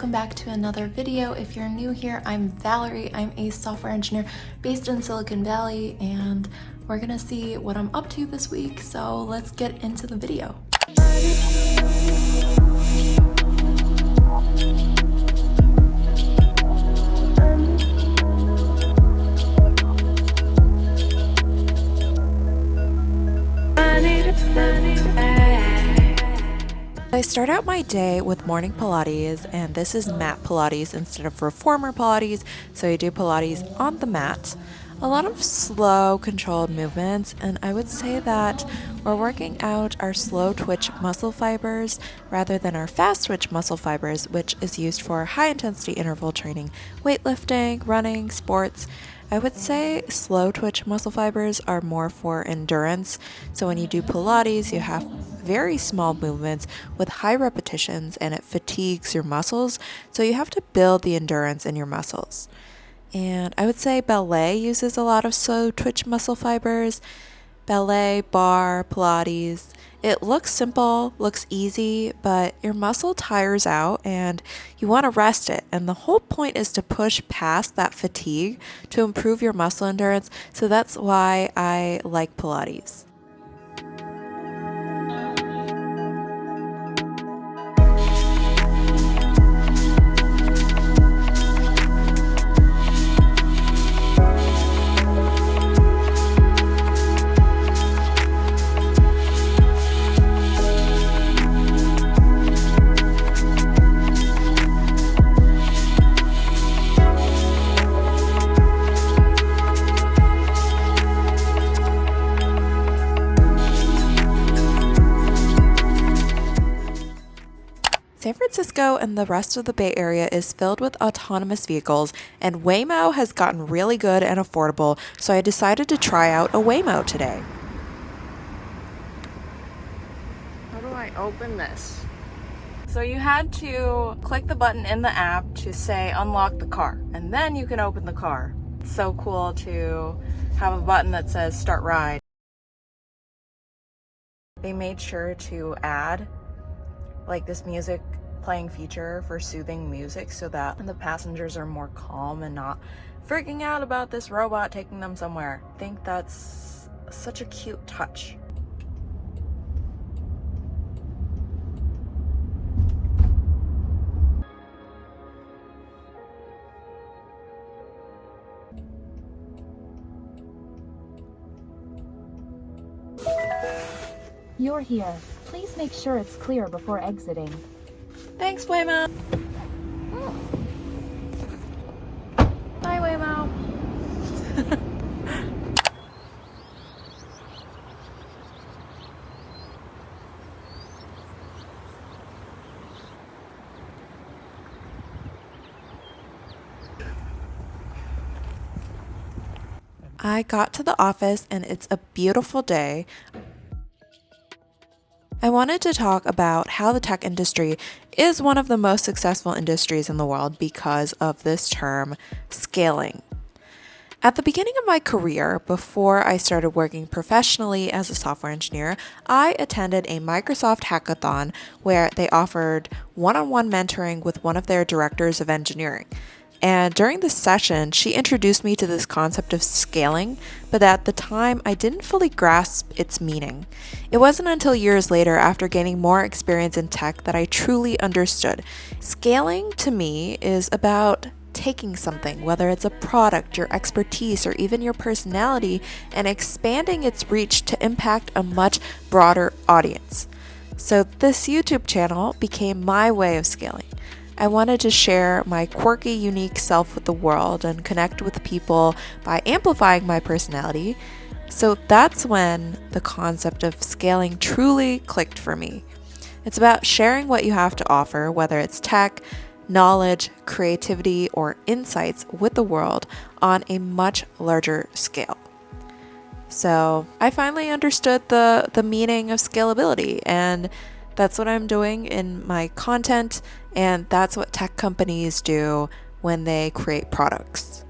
welcome back to another video. If you're new here, I'm Valerie. I'm a software engineer based in Silicon Valley, and we're gonna see what I'm up to this week, so let's get into the video. I start out my day with morning Pilates, and this is mat Pilates instead of reformer Pilates, so you do Pilates on the mat. A lot of slow, controlled movements, and I would say that we're working out our slow twitch muscle fibers rather than our fast twitch muscle fibers, which is used for high intensity interval training, weightlifting, running, sports. I would say slow twitch muscle fibers are more for endurance. So when you do Pilates, you have very small movements with high repetitions and it fatigues your muscles. So you have to build the endurance in your muscles. And I would say ballet uses a lot of slow twitch muscle fibers. Ballet, bar, Pilates. It looks simple, looks easy, but your muscle tires out and you want to rest it. And the whole point is to push past that fatigue to improve your muscle endurance. So that's why I like Pilates. San Francisco and the rest of the Bay Area is filled with autonomous vehicles, and Waymo has gotten really good and affordable, so I decided to try out a Waymo today. How do I open this? So you had to click the button in the app to say unlock the car, and then you can open the car. It's so cool to have a button that says start ride. They made sure to add like this music playing feature for soothing music so that the passengers are more calm and not freaking out about this robot taking them somewhere. I think that's such a cute touch. You're here. Please make sure it's clear before exiting. Thanks, Waymo. Bye, Waymo. I got to the office and it's a beautiful day. I wanted to talk about how the tech industry is one of the most successful industries in the world because of this term, scaling. At the beginning of my career, before I started working professionally as a software engineer, I attended a Microsoft hackathon where they offered one-on-one mentoring with one of their directors of engineering. And during this session, she introduced me to this concept of scaling, but at the time, I didn't fully grasp its meaning. It wasn't until years later, after gaining more experience in tech, that I truly understood. Scaling, to me, is about taking something, whether it's a product, your expertise, or even your personality, and expanding its reach to impact a much broader audience. So this YouTube channel became my way of scaling. I wanted to share my quirky, unique self with the world and connect with people by amplifying my personality. So that's when the concept of scaling truly clicked for me. It's about sharing what you have to offer, whether it's tech, knowledge, creativity, or insights with the world on a much larger scale. So I finally understood the meaning of scalability, and that's what I'm doing in my content, and that's what tech companies do when they create products.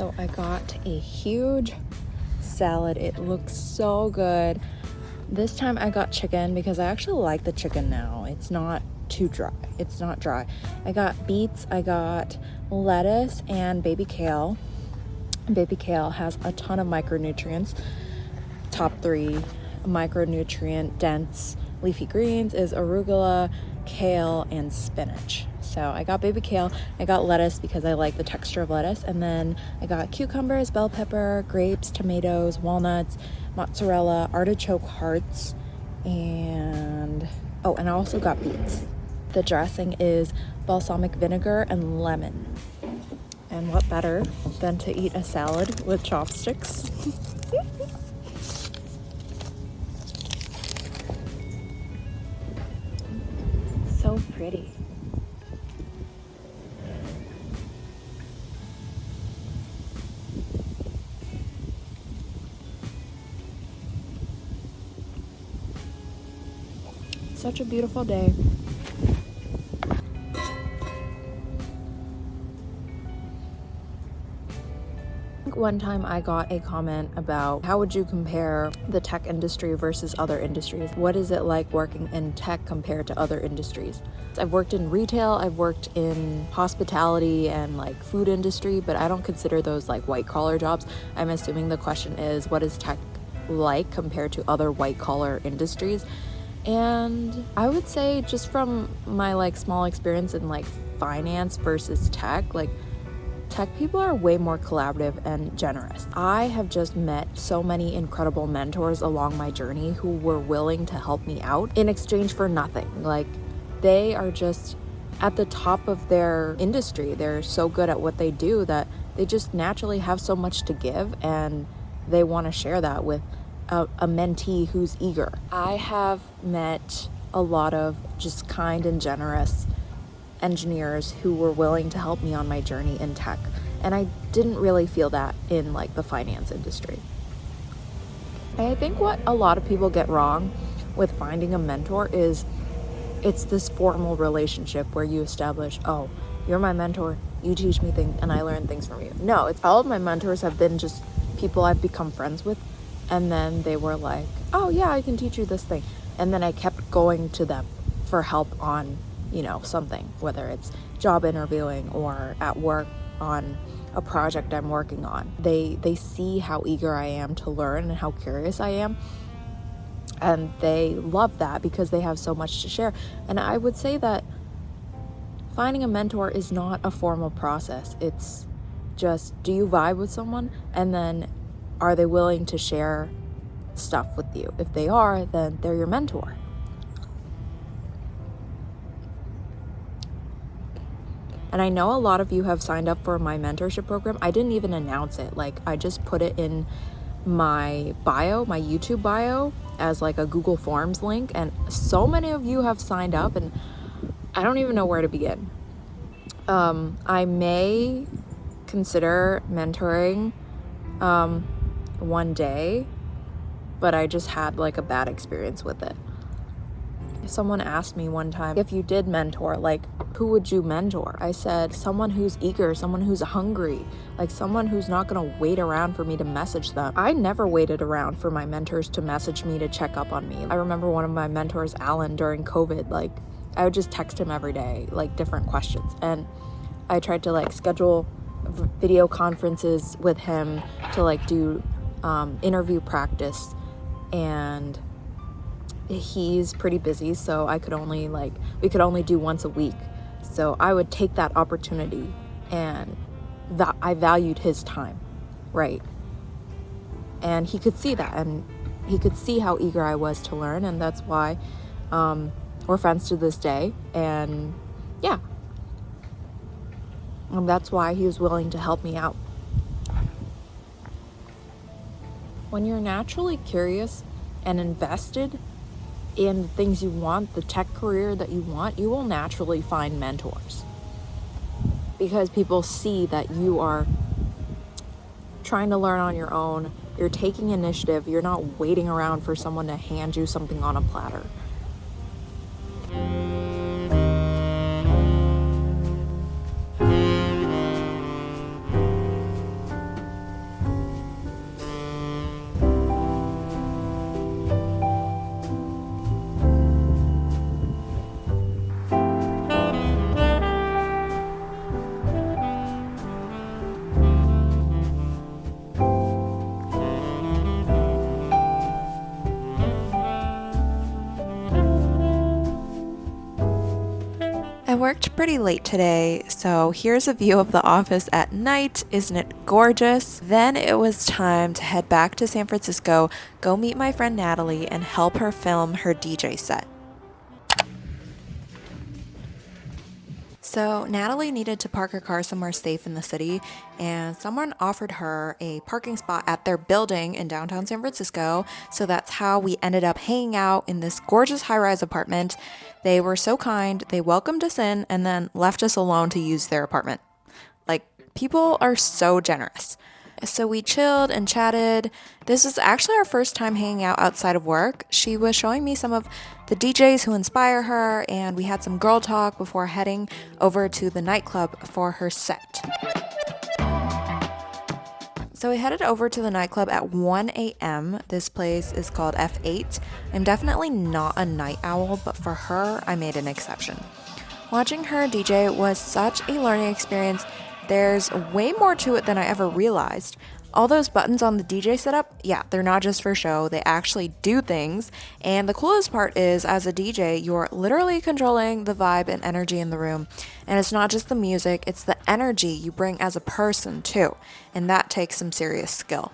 So I got a huge salad. It looks so good. This time I got chicken because I actually like the chicken now. It's not too dry. It's not dry. I got beets, I got lettuce, and baby kale. Baby kale has a ton of micronutrients. Top 3 micronutrient dense leafy greens is arugula, kale, and spinach. So I got baby kale, I got lettuce because I like the texture of lettuce, and then I got cucumbers, bell pepper, grapes, tomatoes, walnuts, mozzarella, artichoke hearts, and I also got beets. The dressing is balsamic vinegar and lemon. And what better than to eat a salad with chopsticks? So pretty. Such a beautiful day. One time I got a comment about how would you compare the tech industry versus other industries? What is it like working in tech compared to other industries? I've worked in retail, I've worked in hospitality and like food industry, but I don't consider those like white collar jobs. I'm assuming the question is, what is tech like compared to other white collar industries? And I would say, just from my like small experience in like finance versus tech, like tech people are way more collaborative and generous. I have just met so many incredible mentors along my journey who were willing to help me out in exchange for nothing. Like, they are just at the top of their industry. They're so good at what they do that they just naturally have so much to give, and they want to share that with a mentee who's eager. I have met a lot of just kind and generous engineers who were willing to help me on my journey in tech, and I didn't really feel that in like the finance industry. I think what a lot of people get wrong with finding a mentor is it's this formal relationship where you establish, oh, you're my mentor, you teach me things and I learn things from you. No, it's all of my mentors have been just people I've become friends with, and then they were like, oh yeah, I can teach you this thing, and then I kept going to them for help on something, whether it's job interviewing or at work on a project I'm working on. They see how eager I am to learn and how curious I am, and they love that because they have so much to share. And I would say that finding a mentor is not a formal process. It's just, do you vibe with someone, and then are they willing to share stuff with you? If they are, then they're your mentor. And I know a lot of you have signed up for my mentorship program. I didn't even announce it. Like, I just put it in my bio, my YouTube bio, as like a Google Forms link. And so many of you have signed up, and I don't even know where to begin. I may consider mentoring one day, but I just had like a bad experience with it. Someone asked me one time, if you did mentor, like, who would you mentor? I said, someone who's eager, someone who's hungry, like someone who's not gonna wait around for me to message them. I never waited around for my mentors to message me to check up on me. I remember one of my mentors, Alan, during COVID, like, I would just text him every day, like different questions. And I tried to like schedule video conferences with him to like do interview practice, and he's pretty busy, so we could only do once a week. So I would take that opportunity, and that I valued his time, right? And he could see that, and he could see how eager I was to learn, and that's why we're friends to this day. And yeah, and that's why he was willing to help me out. When you're naturally curious and invested in the things you want, the tech career that you want, you will naturally find mentors, because people see that you are trying to learn on your own. You're taking initiative. You're not waiting around for someone to hand you something on a platter. worked pretty late today, so here's a view of the office at night. Isn't it gorgeous? Then it was time to head back to San Francisco, go meet my friend Natalie, and help her film her DJ set. So Natalie needed to park her car somewhere safe in the city, and someone offered her a parking spot at their building in downtown San Francisco. So that's how we ended up hanging out in this gorgeous high-rise apartment. They were so kind, they welcomed us in and then left us alone to use their apartment. Like, people are so generous. So we chilled and chatted. This was actually our first time hanging out outside of work. She was showing me some of the DJs who inspire her, and we had some girl talk before heading over to the nightclub for her set. So we headed over to the nightclub at 1 a.m. This place is called F8. I'm definitely not a night owl, but for her, I made an exception. Watching her DJ was such a learning experience. There's way more to it than I ever realized. All those buttons on the DJ setup, yeah, they're not just for show, they actually do things. And the coolest part is, as a DJ, you're literally controlling the vibe and energy in the room. And it's not just the music, it's the energy you bring as a person too. And that takes some serious skill.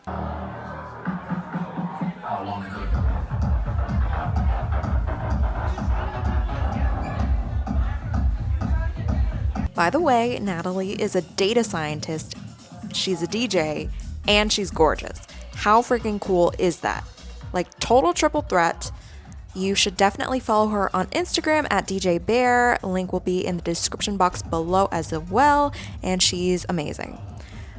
By the way, Natalie is a data scientist, she's a DJ, and she's gorgeous. How freaking cool is that? Like, total triple threat. You should definitely follow her on Instagram at DJ Bear. Link will be in the description box below as well, and she's amazing.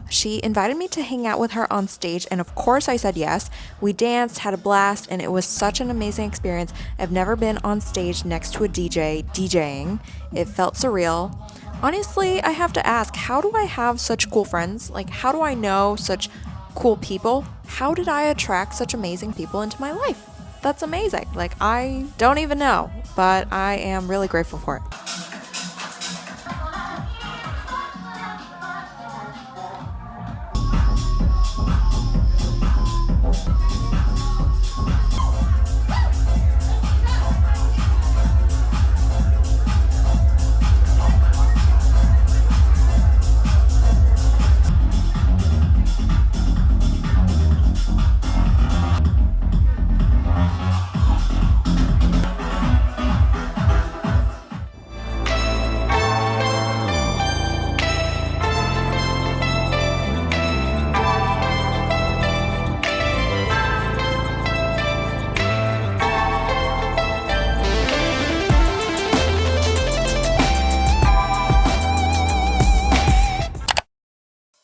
She invited me to hang out with her on stage, and of course I said yes. We danced, had a blast, and it was such an amazing experience. I've never been on stage next to a DJ DJing. It felt surreal. Honestly, I have to ask, how do I have such cool friends? Like, how do I know such cool people? How did I attract such amazing people into my life? That's amazing. Like, I don't even know, but I am really grateful for it.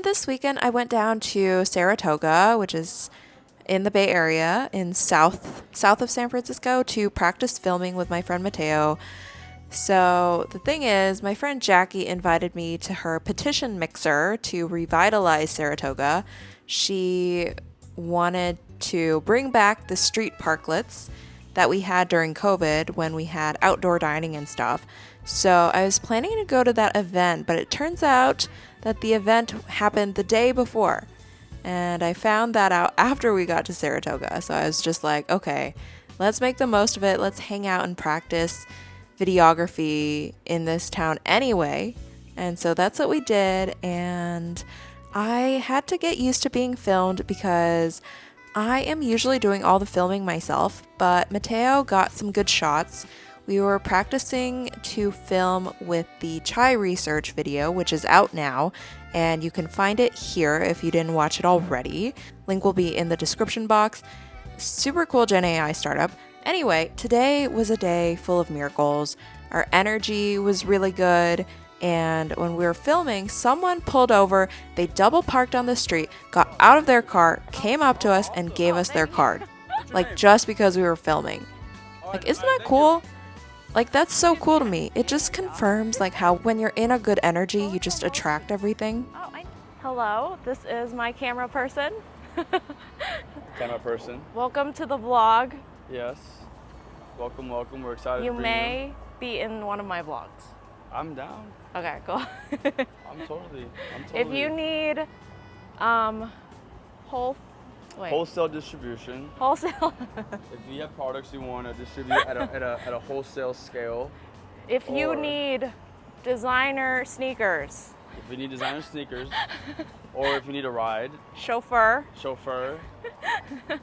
This weekend I went down to Saratoga, which is in the Bay Area in south of San Francisco, to practice filming with my friend Mateo. So the thing is, my friend Jackie invited me to her petition mixer to revitalize Saratoga. She wanted to bring back the street parklets that we had during COVID when we had outdoor dining and stuff. So I was planning to go to that event, but it turns out that the event happened the day before. And I found that out after we got to Saratoga. So I was just like, okay, let's make the most of it. Let's hang out and practice videography in this town anyway. And so that's what we did. And I had to get used to being filmed because I am usually doing all the filming myself, but Mateo got some good shots. We were practicing to film with the chai research video, which is out now, and you can find it here if you didn't watch it already. Link will be in the description box. Super cool Gen AI startup. Anyway, today was a day full of miracles. Our energy was really good, and when we were filming, someone pulled over, they double parked on the street, got out of their car, came up to us, and gave us their card. Like, just because we were filming. Like, isn't that cool? Like, that's so cool to me. It just confirms, like, how when you're in a good energy, you just attract everything. Hello, this is my camera person. Camera person. Welcome to the vlog. Yes. Welcome, welcome. We're excited You to bring may be in one of my vlogs. I'm down. Okay, cool. I'm totally. If you need wholesale distribution. Wholesale. If you have products you want to distribute at a wholesale scale. If you need Designer sneakers. If you need designer sneakers, or if you need a ride, Chauffeur.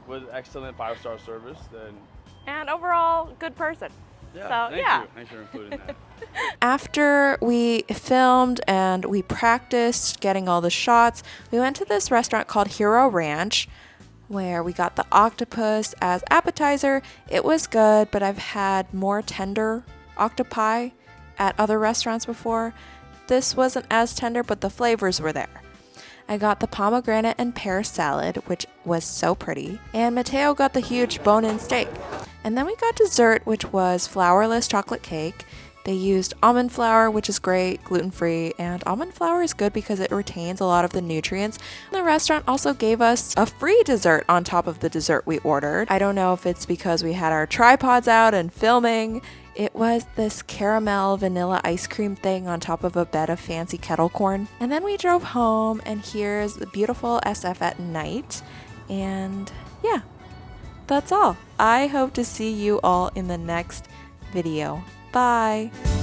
with excellent 5-star service, then And overall, good person. yeah, So, thank yeah. you. Thanks for including that. After we filmed and we practiced getting all the shots, we went to this restaurant called Hero Ranch where we got the octopus as appetizer. It was good, but I've had more tender octopi at other restaurants before. This wasn't as tender, but the flavors were there. I got the pomegranate and pear salad, which was so pretty, and Mateo got the huge bone-in steak. And then we got dessert, which was flourless chocolate cake. They used almond flour, which is great, gluten-free, and almond flour is good because it retains a lot of the nutrients. The restaurant also gave us a free dessert on top of the dessert we ordered. I don't know if it's because we had our tripods out and filming. It was this caramel vanilla ice cream thing on top of a bed of fancy kettle corn. And then we drove home, and here's the beautiful SF at night. And yeah, that's all. I hope to see you all in the next video. Bye!